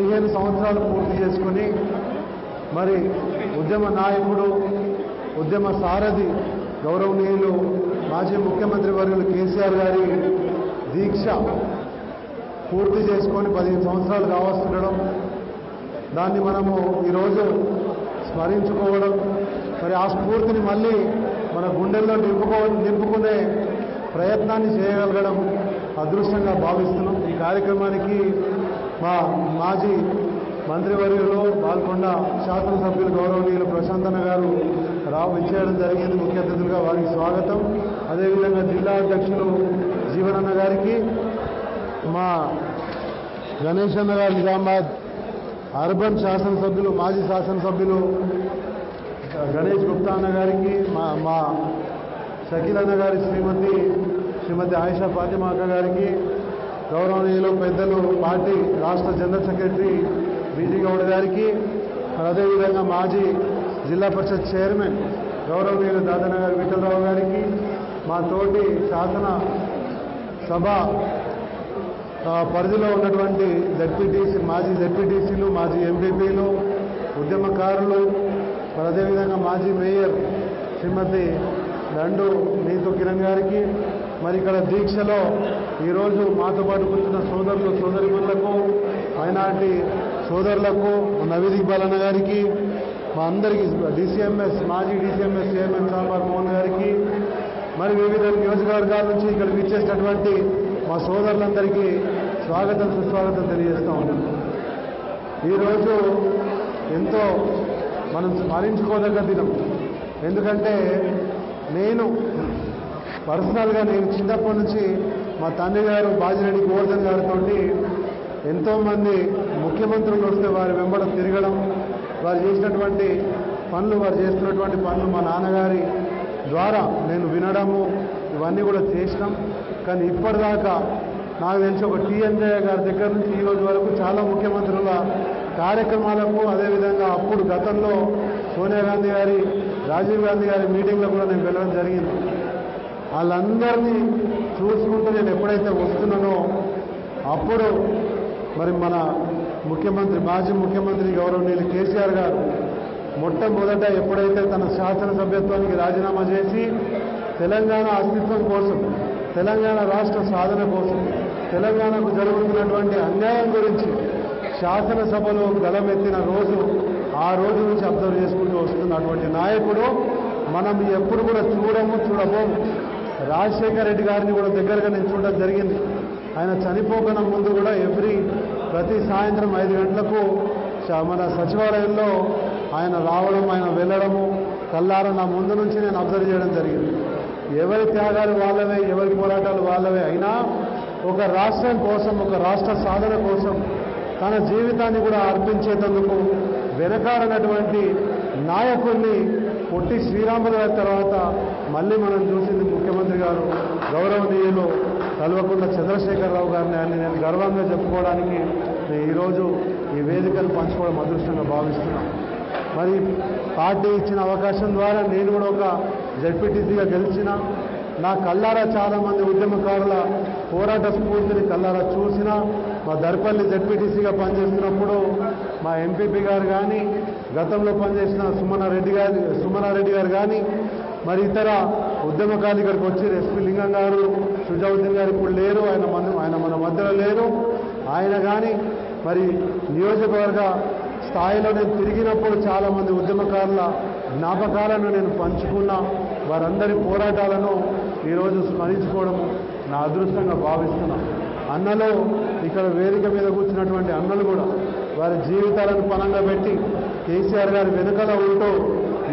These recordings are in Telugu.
15 సంవత్సరాలు పూర్తి చేసుకొని మరి ఉద్యమ నాయకుడు ఉద్యమ సారథి గౌరవనీయులు మాజీ ముఖ్యమంత్రి వర్యులు కేసీఆర్ గారి దీక్ష పూర్తి చేసుకొని 15 సంవత్సరాలు కావస్తుండడం, దాన్ని మనము ఈరోజు స్మరించుకోవడం, మరి ఆ స్ఫూర్తిని మళ్ళీ మన గుండెల్లో నింపుకునే ప్రయత్నాన్ని చేయగలగడం అదృష్టంగా భావిస్తున్నాం. ఈ కార్యక్రమానికి మా మాజీ మంత్రివర్యులు బాల్కొండ శాసనసభ్యులు గౌరవనీయులు ప్రశాంతన్న గారు ఇచ్చేయడం జరిగింది. ముఖ్య అతిథులుగా వారికి స్వాగతం. అదేవిధంగా జిల్లా అధ్యక్షులు జీవనన్న గారికి, మా గణేష్ అన్న గారు నిజామాబాద్ అర్బన్ శాసనసభ్యులు మాజీ శాసనసభ్యులు గణేష్ గుప్తా అన్న గారికి, మా షకీల్ అన్న గారి శ్రీమతి ఆయిషా ఫాతిమా అక్క గారికి, గౌరవనీయులు పెద్దలు పార్టీ రాష్ట్ర జనరల్ సెక్రటరీ బీజీ గౌడ్ గారికి, అదేవిధంగా మాజీ జిల్లా పరిషత్ చైర్మన్ గౌరవనీయులు దాదన్న గారి విఠలరావు గారికి, మా తోటి శాసన సభ పరిధిలో ఉన్నటువంటి మాజీ జెడ్పీటీసీలు, మాజీ ఎంపీపీలు, ఉద్యమకారులు, మరి అదేవిధంగా మాజీ మేయర్ శ్రీమతి దండు నీతు కిరణ్ గారికి, మరి ఇక్కడ దీక్షలో ఈరోజు మాతో పాటు కూర్చున్న సోదరులు సోదరిమణులకు, మైనార్టీ సోదరులకు, నవీద్ ఇక్బాల్ అన్న గారికి, మా అందరికీ మాజీ డీసీఎంఎస్ చైర్మన్ సాల్వార్ మోహన్ గారికి, మరి వివిధ నియోజకవర్గాల నుంచి ఇక్కడ విచ్చేసినటువంటి మా సోదరులందరికీ స్వాగతం సుస్వాగతం తెలియజేస్తూ ఉన్నాం. ఈరోజు ఎంతో మనం స్మరించుకోదగ్గ దినం. ఎందుకంటే నేను పర్సనల్గా చిన్నప్పటి నుంచి మా తండ్రి గారు బాజిరెడ్డి గోవర్ధన్ గారితో ఎంతోమంది ముఖ్యమంత్రులు వస్తే వారి వెంబడ తిరగడం, వారు చేసినటువంటి పనులు, వారు చేస్తున్నటువంటి పనులు మా నాన్నగారి ద్వారా నేను వినడము, ఇవన్నీ కూడా చేసినాం. కానీ ఇప్పటిదాకా నాకు తెలిసి ఒక టీఎన్జయ గారి దగ్గర నుంచి ఈ రోజు వరకు చాలా ముఖ్యమంత్రుల కార్యక్రమాలకు, అదేవిధంగా అప్పుడు గతంలో సోనియా గాంధీ గారి, రాజీవ్ గాంధీ గారి మీటింగ్లో కూడా నేను వెళ్ళడం జరిగింది. వాళ్ళందరినీ చూసుకుంటూ నేను ఎప్పుడైతే వస్తున్నానో అప్పుడు మరి మన మాజీ ముఖ్యమంత్రి గౌరవనీయులు కేసీఆర్ గారు మొట్టమొదట ఎప్పుడైతే తన శాసనసభ్యత్వానికి రాజీనామా చేసి తెలంగాణ అస్తిత్వం కోసం, తెలంగాణ రాష్ట్ర సాధన కోసం, తెలంగాణకు జరుగుతున్నటువంటి అన్యాయం గురించి శాసనసభలో గళమెత్తిన రోజు, ఆ రోజు నుంచి అబ్జర్వ్ చేసుకుంటూ వస్తున్నటువంటి నాయకుడు మనం ఎప్పుడు కూడా చూడబోము. రాజశేఖర రెడ్డి గారిని కూడా దగ్గరగా నేను చూడడం జరిగింది. ఆయన చనిపోకన ముందు కూడా ప్రతి సాయంత్రం 5 గంటలకు మన సచివాలయంలో ఆయన రావడం, ఆయన వెళ్ళడము కల్లారా నా ముందు నుంచి నేను అబ్జర్వ్ చేయడం జరిగింది. ఎవరి త్యాగాలు వాళ్ళవే, ఎవరి పోరాటాలు వాళ్ళవే అయినా ఒక రాష్ట్రం కోసం, ఒక రాష్ట్ర సాధన కోసం తన జీవితాన్ని కూడా అర్పించేందుకు వెనకాడనటువంటి నాయకుల్ని పొట్టి శ్రీరాములు గారి తర్వాత మళ్ళీ మనం చూసింది ముఖ్యమంత్రి గారు గౌరవనీయులు కల్వకుంట్ల చంద్రశేఖరరావు గారిని అని నేను గర్వంగా చెప్పుకోవడానికి ఈరోజు ఈ వేదికను పంచుకోవడం అదృష్టంగా భావిస్తున్నాను. మరి పార్టీ ఇచ్చిన అవకాశం ద్వారా నేను కూడా ఒక జెడ్పీటీసీగా గెలిచిన, నా కల్లారా చాలామంది ఉద్యమకారుల పోరాట స్ఫూర్తిని కల్లారా చూసిన, మా దర్పల్లి జెడ్పీటీసీగా పనిచేస్తున్నప్పుడు మా ఎంపీపీ గారు కానీ, గతంలో పనిచేసిన సుమనారెడ్డి గారు కానీ, మరి ఇతర ఉద్యమకారులు ఇక్కడికి వచ్చి ఎస్పీ లింగం గారు, షుజావుద్దీన్ గారు ఇప్పుడు లేరు, ఆయన మన మధ్యలో లేరు. ఆయన కానీ మరి నియోజకవర్గ స్థాయిలో నేను తిరిగినప్పుడు చాలామంది ఉద్యమకారుల జ్ఞాపకాలను నేను పంచుకున్నా. వారందరి పోరాటాలను ఈరోజు స్మరించుకోవడము నా అదృష్టంగా భావిస్తున్నా. అన్నలు ఇక్కడ వేదిక మీద కూర్చున్నటువంటి అన్నలు కూడా వారి జీవితాలను పణంగా పెట్టి కేసీఆర్ గారి వెనుకల ఉంటూ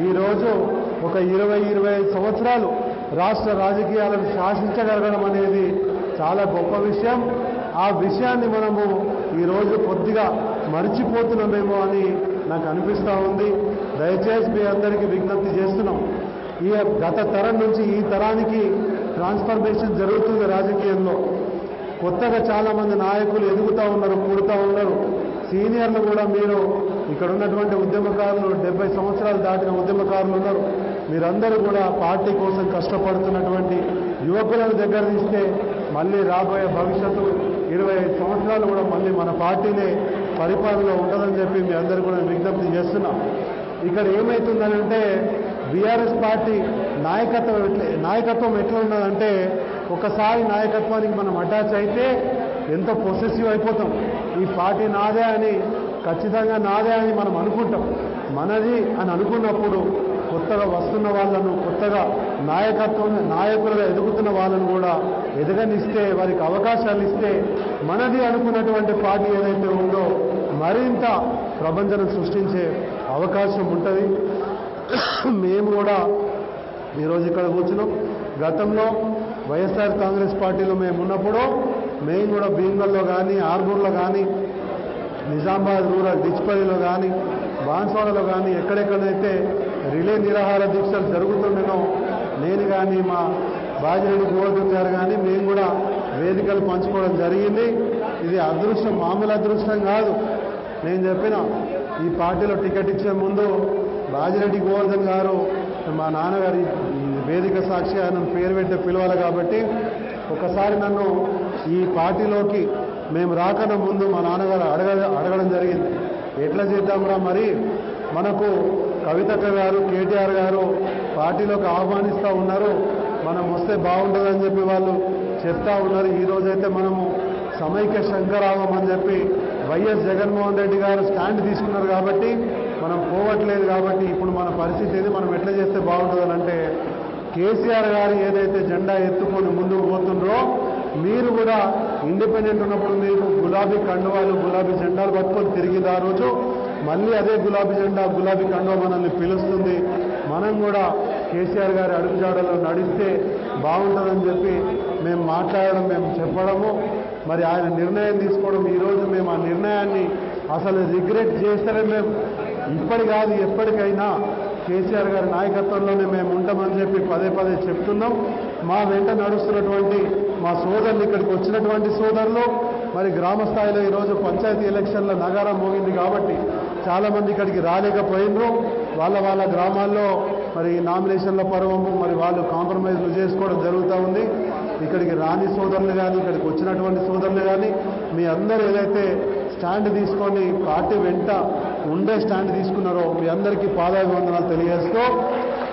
ఈరోజు ఒక 20-25 సంవత్సరాలు రాష్ట్ర రాజకీయాలను శాసించగలగడం అనేది చాలా గొప్ప విషయం. ఆ విషయాన్ని మనము ఈరోజు కొద్దిగా మర్చిపోతున్నామేమో అని నాకు అనిపిస్తూ ఉంది. దయచేసి మీ అందరికీ విజ్ఞప్తి చేస్తున్నాం, ఈ గత తరం నుంచి ఈ తరానికి ట్రాన్స్ఫర్మేషన్ జరుగుతుంది. రాజకీయంలో కొత్తగా చాలామంది నాయకులు ఎదుగుతూ ఉన్నారు, పుడుతూ ఉన్నారు. సీనియర్లు కూడా మీరు ఇక్కడ ఉన్నటువంటి ఉద్యమకారులు 70 సంవత్సరాలు దాటిన ఉద్యమకారులు ఉన్నారు. మీరందరూ కూడా పార్టీ కోసం కష్టపడుతున్నటువంటి యువకులను దగ్గర తీస్తే మళ్ళీ రాబోయే భవిష్యత్తు 25 సంవత్సరాలు కూడా మళ్ళీ మన పార్టీనే పరిపాలనలో ఉంటుందని చెప్పి మీ అందరూ కూడా విజ్ఞప్తి చేస్తున్నాం. ఇక్కడ ఏమవుతుందనంటే బీఆర్ఎస్ పార్టీ నాయకత్వం ఎట్లా ఉన్నదంటే ఒకసారి నాయకత్వానికి మనం అటాచ్ అయితే ఎంతో పొసెసివ్ అయిపోతాం. ఈ పార్టీ నాదే అని, ఖచ్చితంగా నాదే అని మనం అనుకుంటాం. మనది అని అనుకున్నప్పుడు కొత్తగా వస్తున్న వాళ్ళను, కొత్తగా నాయకులుగా ఎదుగుతున్న వాళ్ళను కూడా ఎదగనిస్తే, వారికి అవకాశాలు ఇస్తే మనది అనుకున్నటువంటి పార్టీ ఏదైతే ఉందో మరింత ప్రపంచం సృష్టించే అవకాశం ఉంటుంది. మేము కూడా ఈరోజు ఇక్కడ కూర్చున్నాం. గతంలో వైఎస్ఆర్ కాంగ్రెస్ పార్టీలో మేము ఉన్నప్పుడు మేము కూడా భీమ్గల్లో కానీ, ఆర్మూర్లో కానీ, నిజామాబాద్ రూరల్ డిచ్పల్లిలో కానీ, బాన్స్వాడలో కానీ ఎక్కడెక్కడైతే రిలే నిరాహార దీక్షలు జరుగుతుండేనో నేను కానీ మా బాజిరెడ్డి గోవర్ధన్ గారు కానీ మేము కూడా వేదికలు పంచుకోవడం జరిగింది. ఇది అదృష్టం, మామూలు అదృష్టం కాదు. నేను చెప్పిన ఈ పార్టీలో టికెట్ ఇచ్చే ముందు బాజిరెడ్డి గోవర్ధన్ గారు మా నాన్నగారి వేదిక సాక్షిగా నన్ను పేరు పెట్టి పిలవాలి కాబట్టి ఒకసారి నన్ను ఈ పార్టీలోకి మేము రాకన ముందు మా నాన్నగారు అడగడం జరిగింది. ఎట్లా చేద్దాంరా, మరి మనకు కవితక్క గారు, కేటీఆర్ గారు పార్టీలోకి ఆహ్వానిస్తూ ఉన్నారు, మనం వస్తే బాగుంటుందని చెప్పి వాళ్ళు చెప్తా ఉన్నారు. ఈరోజైతే మనము సమైక్య శంకరావం అని చెప్పి వైఎస్ జగన్మోహన్ రెడ్డి గారు స్టాండ్ తీసుకున్నారు కాబట్టి మనం పోవట్లేదు. కాబట్టి ఇప్పుడు మన పరిస్థితి ఏది, మనం ఎట్లా చేస్తే బాగుంటుందని అంటే కేసీఆర్ గారు ఏదైతే జెండా ఎత్తుకొని ముందుకు పోతుండ్రో మీరు కూడా ఇండిపెండెంట్ ఉన్నప్పుడు మీరు గులాబీ కండువాలు, గులాబీ జెండాలు పట్టుకొని తిరిగింది. ఆ రోజు మళ్ళీ అదే గులాబీ జెండా, గులాబీ కండువా మనల్ని పిలుస్తుంది. మనం కూడా కేసీఆర్ గారి అడుగుజాడలో నడిస్తే బాగుంటుందని చెప్పి మేము మాట్లాడడం, మేము చెప్పడము, మరి ఆయన నిర్ణయం తీసుకోవడం. ఈరోజు మేము ఆ నిర్ణయాన్ని అసలు రిగ్రెట్ చేస్తేనే మేము ఇప్పటి కాదు ఎప్పటికైనా కేసీఆర్ గారి నాయకత్వంలోనే మేము ఉంటామని చెప్పి పదే పదే చెప్తున్నాం. మా వెంట నడుస్తున్నటువంటి మా సోదరులు, ఇక్కడికి వచ్చినటువంటి సోదరులు, మరి గ్రామ స్థాయిలో ఈరోజు పంచాయతీ ఎలక్షన్ల నగారం మోగింది కాబట్టి చాలామంది ఇక్కడికి రాలేకపోయినరు. వాళ్ళ గ్రామాల్లో మరి నామినేషన్ల పర్వము మరి వాళ్ళు కాంప్రమైజ్లు చేసుకోవడం జరుగుతూ ఉంది. ఇక్కడికి రాని సోదరులు కానీ, ఇక్కడికి వచ్చినటువంటి సోదరులు కానీ మీ అందరూ ఏదైతే స్టాండ్ తీసుకొని పార్టీ వెంట ఉండే స్టాండ్ తీసుకున్నారో మీ అందరికీ పాదాభివందనాలు తెలియజేస్తూ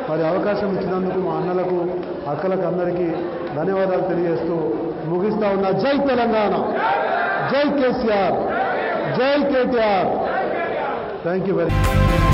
మరి అవకాశం ఇచ్చినందుకు మా అన్నలకు, అక్కలకు అందరికీ ధన్యవాదాలు తెలియజేస్తూ ముగిస్తా ఉన్నా. జై తెలంగాణ, జై కేసీఆర్, జై KTR. Thank you very much.